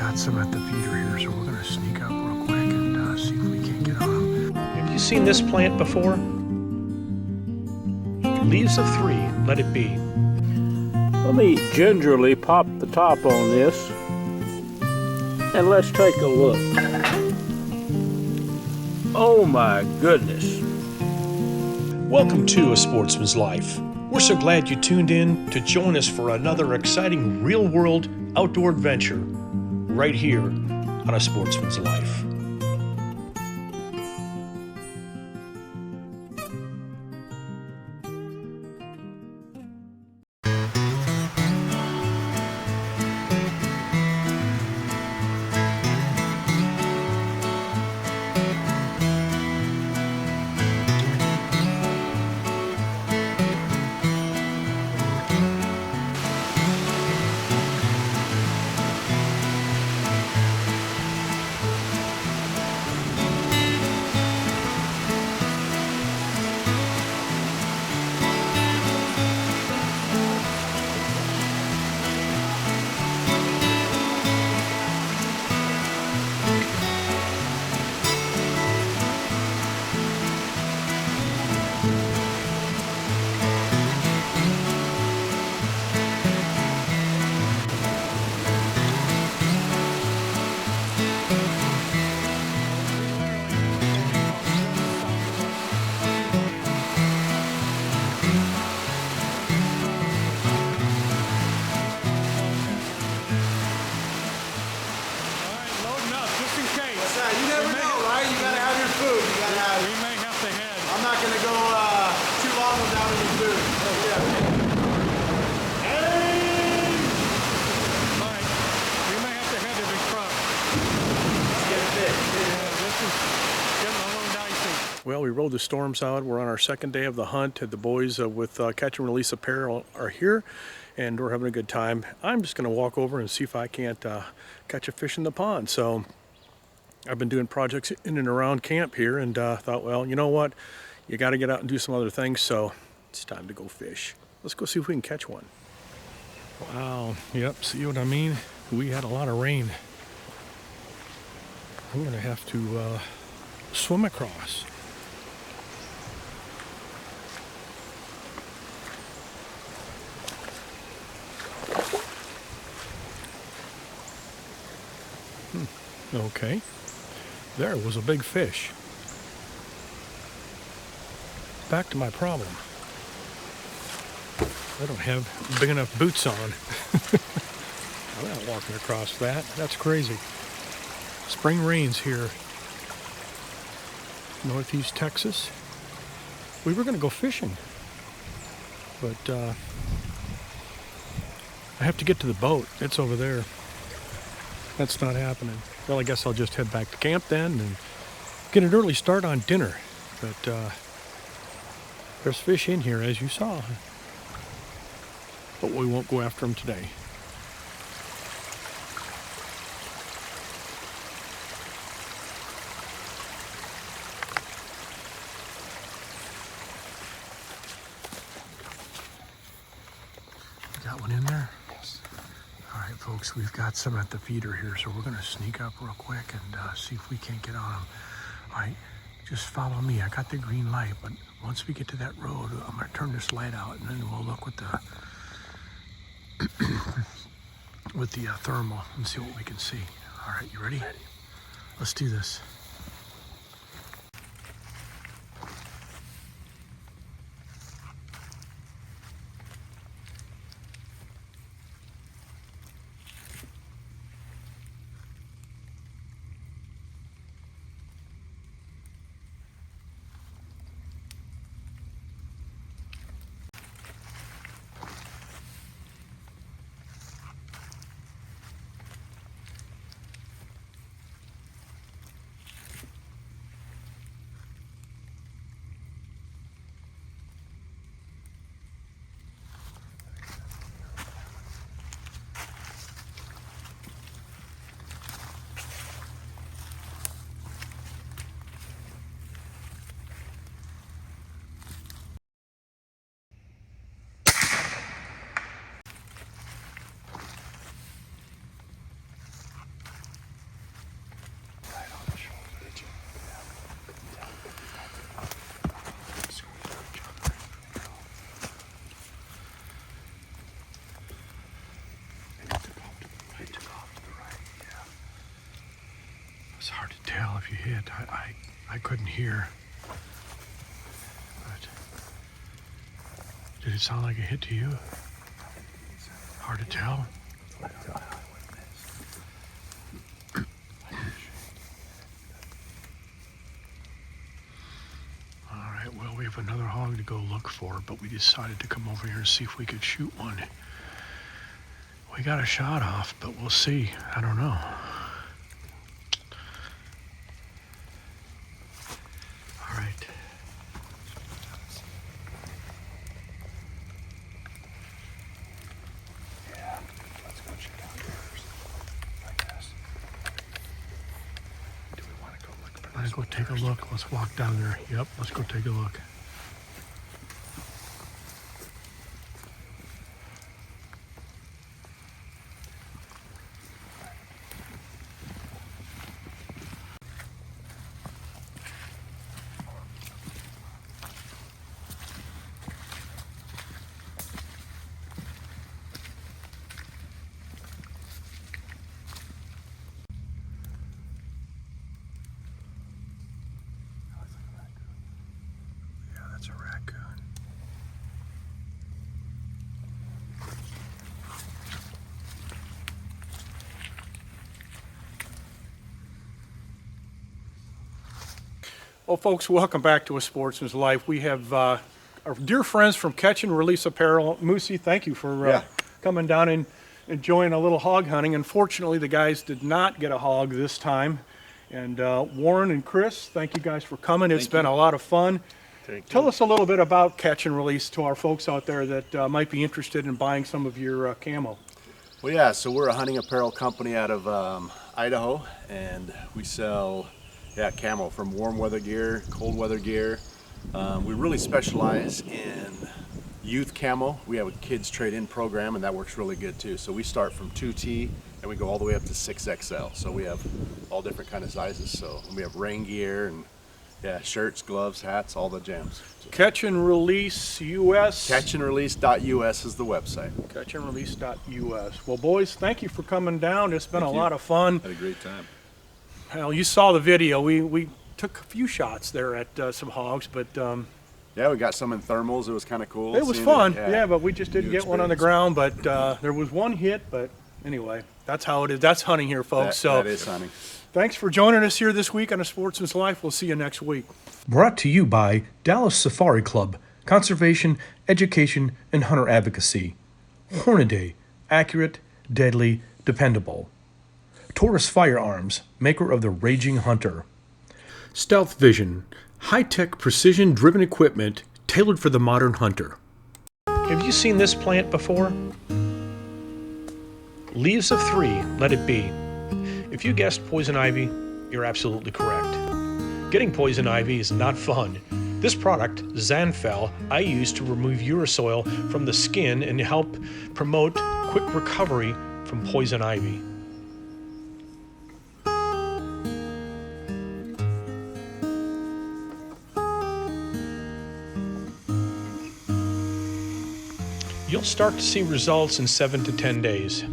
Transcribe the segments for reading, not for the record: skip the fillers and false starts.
got some at the feeder here, so we're gonna sneak up real quick and see if we can't get on them. Have you seen this plant before? Leaves of 3, let it be. Let me gingerly pop the top on this, and let's take a look. Oh my goodness. Welcome to A Sportsman's Life. We're so glad you tuned in to join us for another exciting real-world outdoor adventure right here on A Sportsman's Life. Well, we rode the storms out. We're on our second day of the hunt. The boys with Catch and Release Apparel are here, and we're having a good time. I'm just going to walk over and see if I can't catch a fish in the pond. So I've been doing projects in and around camp here, and thought, well, you know what? You got to get out and do some other things, so it's time to go fish. Let's go see if we can catch one. Wow, yep, see what I mean? We had a lot of rain. I'm going to have to swim across. Okay, there was a big fish. Back to my problem. I don't have big enough boots on. I'm not walking across that. That's crazy. Spring rains here. Northeast Texas. We were going to go fishing, but I have to get to the boat. It's over there. That's not happening. Well, I guess I'll just head back to camp then and get an early start on dinner. But there's fish in here, as you saw. But we won't go after them today. Got one in there? Yes. All right, folks, we've got some at the feeder here, so we're going to sneak up real quick and see if we can't get on them. All right, just follow me. I got the green light, but once we get to that road, I'm going to turn this light out, and then we'll look with the with the thermal and see what we can see. All right, you ready? Let's do this. tell if you hit. I couldn't hear. But did it sound like a hit to you? Hard to tell. All right, well, we have another hog to go look for, but we decided to come over here and see if we could shoot one. We got a shot off, but we'll see. I don't know. All right. Yeah, let's go check out there, I guess. Do we want to go look for this? Let's go take a look. Let's walk down there. Yep, let's go take a look. Yeah, that's a raccoon. Well, folks, welcome back to A Sportsman's Life. We have our dear friends from Catch and Release Apparel. Moosey, thank you for coming down and enjoying a little hog hunting. Unfortunately, the guys did not get a hog this time. And Warren and Chris, thank you guys for coming. It's been a lot of fun. Tell us a little bit about Catch and Release to our folks out there that might be interested in buying some of your camo. Well, yeah, so we're a hunting apparel company out of Idaho, and we sell camo from warm weather gear, cold weather gear. We really specialize in youth camo. We have a kids trade-in program, and that works really good too. So we start from 2T and we go all the way up to 6XL. So we have all different kind of sizes. So we have rain gear and shirts, gloves, hats, all the jams. So Catch and Release US. Catchandrelease.us is the website. Catchandrelease.us. Well, boys, thank you for coming down. It's been a lot of fun. Had a great time. Well, you saw the video. We took a few shots there at some hogs, but Yeah, we got some in thermals. It was kind of cool. it was seeing fun. it. Yeah, but we just didn't New get one on the experience. ground. But there was one hit. But anyway, that's how it is. That's hunting here, folks. That is hunting. Thanks for joining us here this week on A Sportsman's Life. We'll see you next week. Brought to you by Dallas Safari Club, Conservation, Education, and Hunter Advocacy. Hornaday, accurate, deadly, dependable. Taurus Firearms, maker of the Raging Hunter. Stealth Vision, high-tech precision-driven equipment tailored for the modern hunter. Have you seen this plant before? Leaves of 3, let it be. If you guessed poison ivy, you're absolutely correct. Getting poison ivy is not fun. This product, Zanfel, I use to remove urushiol from the skin and help promote quick recovery from poison ivy. You'll start to see results in 7 to 10 days.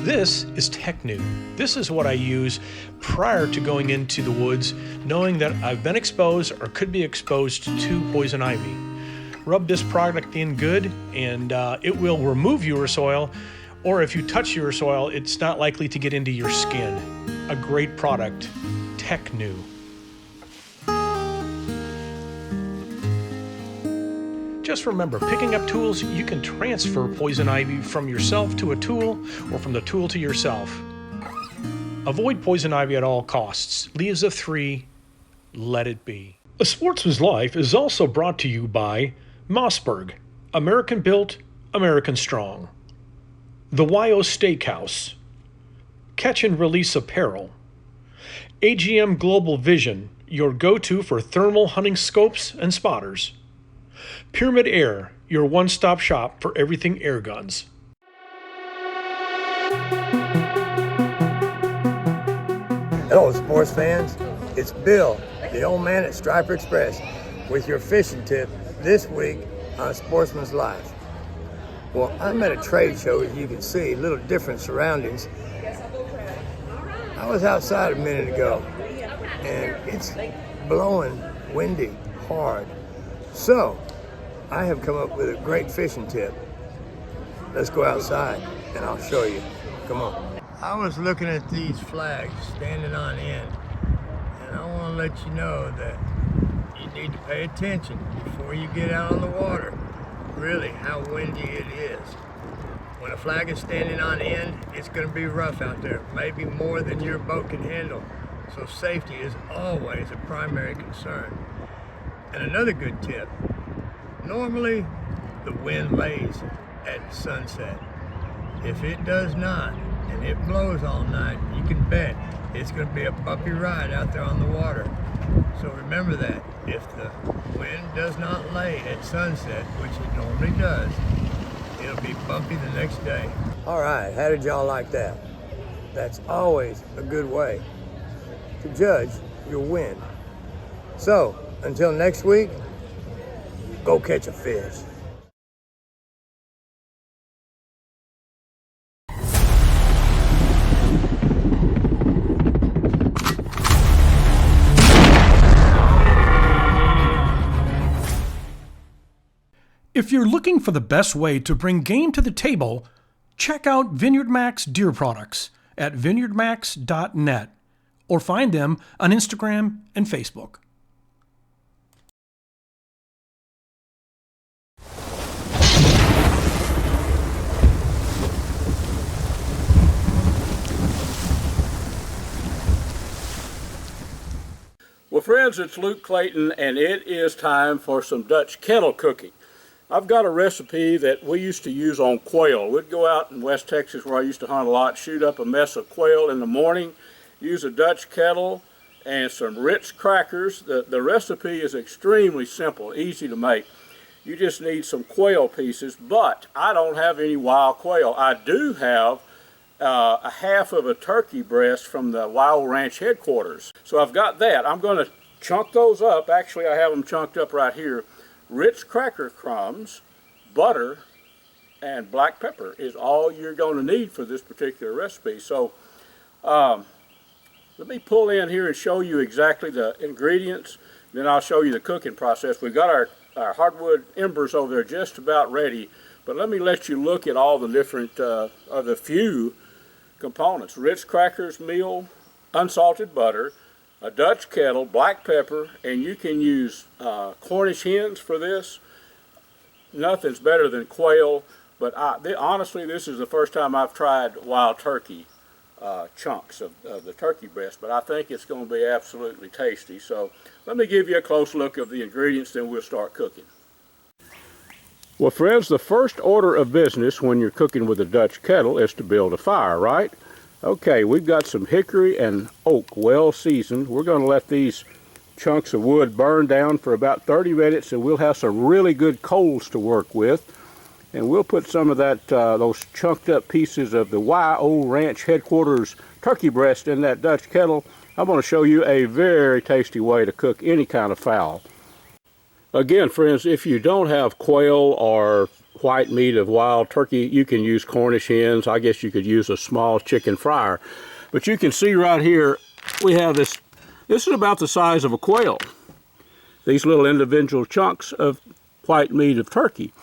This is tech new. This is what I use prior to going into the woods, knowing that I've been exposed or could be exposed to poison ivy. Rub this product in good and it will remove urushiol, or if you touch urushiol, it's not likely to get into your skin. A great product, tech new. Just remember, picking up tools, you can transfer poison ivy from yourself to a tool or from the tool to yourself. Avoid poison ivy at all costs. Leaves of 3, let it be. A Sportsman's Life is also brought to you by Mossberg, American built, American strong. The YO Steakhouse, Catch and Release Apparel, AGM Global Vision, your go-to for thermal hunting scopes and spotters. Pyramid Air, your one-stop shop for everything air guns. Hello, sports fans. It's Bill, the old man at Striper Express, with your fishing tip this week on Sportsman's Life. Well, I'm at a trade show, as you can see, a little different surroundings. I was outside a minute ago, and it's blowing windy hard. So, I have come up with a great fishing tip. Let's go outside, and I'll show you. Come on. I was looking at these flags standing on end, and I want to let you know that you need to pay attention before you get out on the water, really how windy it is. When a flag is standing on end, it's going to be rough out there, maybe more than your boat can handle. So safety is always a primary concern. And another good tip, normally the wind lays at sunset. If it does not, and it blows all night, you can bet it's going to be a bumpy ride out there on the water. So remember that. If the wind does not lay at sunset, which it normally does, it'll be bumpy the next day. All right, how did y'all like that? That's always a good way to judge your wind. So, until next week, go catch a fish. If you're looking for the best way to bring game to the table, check out Vineyard Max Deer Products at vineyardmax.net or find them on Instagram and Facebook. Well, friends, it's Luke Clayton, and it is time for some Dutch kettle cooking. I've got a recipe that we used to use on quail. We'd go out in West Texas, where I used to hunt a lot, shoot up a mess of quail in the morning, use a Dutch kettle and some Ritz crackers. The recipe is extremely simple, easy to make. You just need some quail pieces, but I don't have any wild quail. I do have a half of a turkey breast from the Wild Ranch headquarters. So I've got that. I'm going to chunk those up. Actually, I have them chunked up right here. Ritz cracker crumbs, butter, and black pepper is all you're going to need for this particular recipe. So let me pull in here and show you exactly the ingredients. Then I'll show you the cooking process. We've got our hardwood embers over there just about ready, but let me let you look at all the different of the few components. Ritz crackers, meal, unsalted butter, a Dutch kettle, black pepper, and you can use Cornish hens for this. Nothing's better than quail, but honestly, this is the first time I've tried wild turkey chunks of the turkey breast, but I think it's going to be absolutely tasty. So let me give you a close look of the ingredients, then we'll start cooking. Well, friends, the first order of business when you're cooking with a Dutch kettle is to build a fire, right? Okay, we've got some hickory and oak well seasoned. We're going to let these chunks of wood burn down for about 30 minutes, and we'll have some really good coals to work with. And we'll put some of that those chunked up pieces of the Wild Ranch headquarters turkey breast in that Dutch kettle. I'm going to show you a very tasty way to cook any kind of fowl. Again, friends, if you don't have quail or white meat of wild turkey, you can use Cornish hens. I guess you could use a small chicken fryer. But you can see right here, we have this is about the size of a quail. These little individual chunks of white meat of turkey.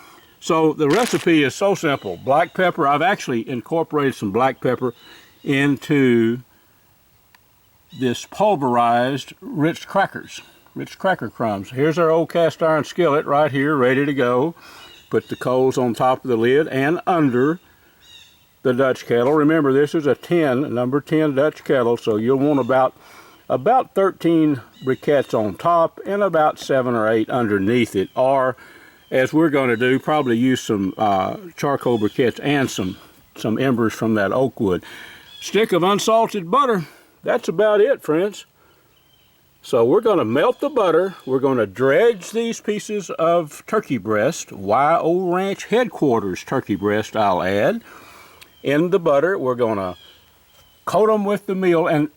So the recipe is so simple. Black pepper, I've actually incorporated some black pepper into this pulverized Ritz crackers, Ritz cracker crumbs. Here's our old cast iron skillet right here, ready to go. Put the coals on top of the lid and under the Dutch kettle. Remember, this is a number 10 Dutch kettle, so you'll want about 13 briquettes on top and about 7 or 8 underneath it. Or, as we're going to do, probably use some charcoal briquettes and some embers from that oak wood. Stick of unsalted butter. That's about it, friends. So we're going to melt the butter. We're going to dredge these pieces of turkey breast, Wild Ranch headquarters turkey breast, I'll add, in the butter. We're going to coat them with the meal, and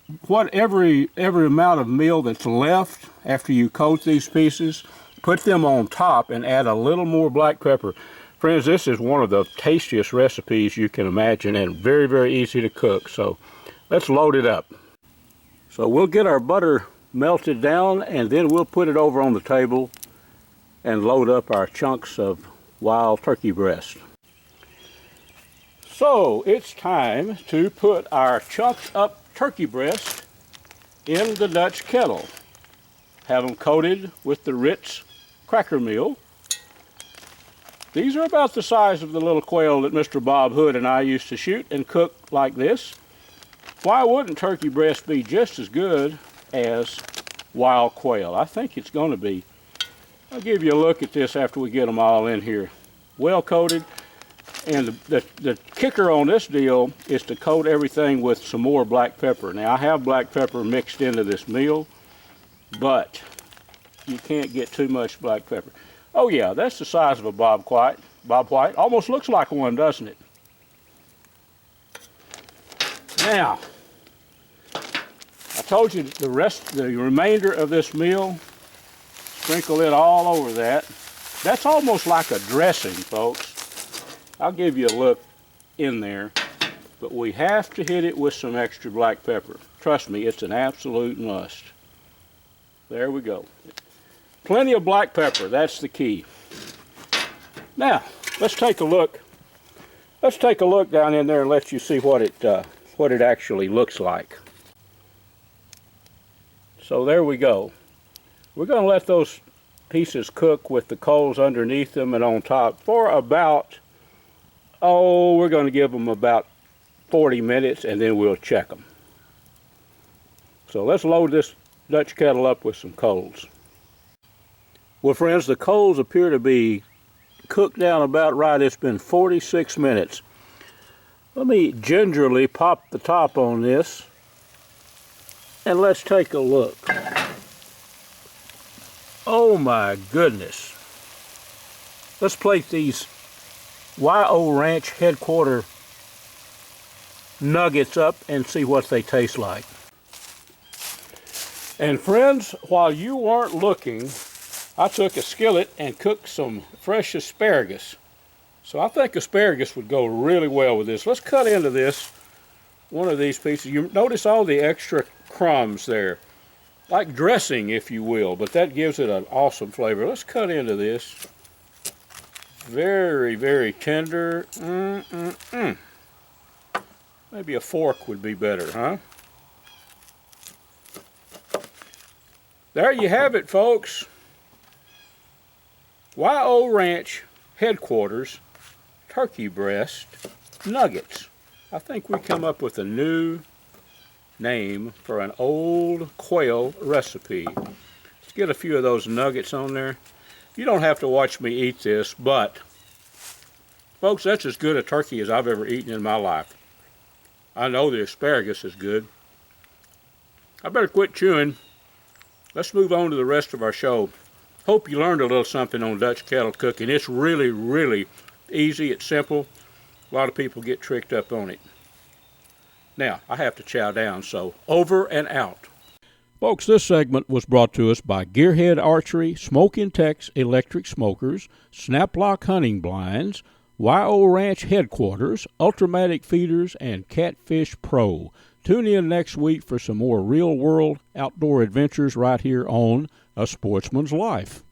every amount of meal that's left after you coat these pieces, put them on top and add a little more black pepper. Friends, this is one of the tastiest recipes you can imagine and very, very easy to cook. So let's load it up. So we'll get our butter melted down, and then we'll put it over on the table and load up our chunks of wild turkey breast. So it's time to put our chunked up turkey breast in the Dutch kettle. Have them coated with the Ritz cracker meal. These are about the size of the little quail that Mr. Bob Hood and I used to shoot and cook like this. Why wouldn't turkey breast be just as good as wild quail? I think it's going to be. I'll give you a look at this after we get them all in here. Well coated. And the kicker on this deal is to coat everything with some more black pepper. Now I have black pepper mixed into this meal, but you can't get too much black pepper. Oh yeah, that's the size of a Bob White. Bob White almost looks like one, doesn't it? Now, I told you the remainder of this meal, sprinkle it all over that. That's almost like a dressing, folks. I'll give you a look in there, but we have to hit it with some extra black pepper. Trust me, it's an absolute must. There we go. Plenty of black pepper, that's the key. Now, let's take a look. Let's take a look down in there and let you see what it actually looks like. So there we go. We're going to let those pieces cook with the coals underneath them and on top for about, we're going to give them about 40 minutes and then we'll check them. So let's load this Dutch kettle up with some coals. Well, friends, the coals appear to be cooked down about right. It's been 46 minutes. Let me gingerly pop the top on this and let's take a look. Oh my goodness. Let's plate these Y.O. Ranch headquarter nuggets up and see what they taste like. And friends, while you weren't looking, I took a skillet and cooked some fresh asparagus. So I think asparagus would go really well with this. Let's cut into this, one of these pieces. You notice all the extra crumbs there, like dressing if you will, but that gives it an awesome flavor. Let's cut into this. Very, very tender. Maybe a fork would be better, huh? There you have it, folks. Y.O. Ranch headquarters turkey breast nuggets. I think we come up with a new name for an old quail recipe. Let's get a few of those nuggets on there. You don't have to watch me eat this, but folks, that's as good a turkey as I've ever eaten in my life. I know the asparagus is good. I better quit chewing. Let's move on to the rest of our show. Hope you learned a little something on Dutch kettle cooking. It's really, really easy. It's simple. A lot of people get tricked up on it. Now, I have to chow down, so over and out. Folks, this segment was brought to us by Gearhead Archery, Smoke Intex Electric Smokers, Snaplock Hunting Blinds, Y.O. Ranch Headquarters, Ultramatic Feeders, and Catfish Pro. Tune in next week for some more real-world outdoor adventures right here on A Sportsman's Life.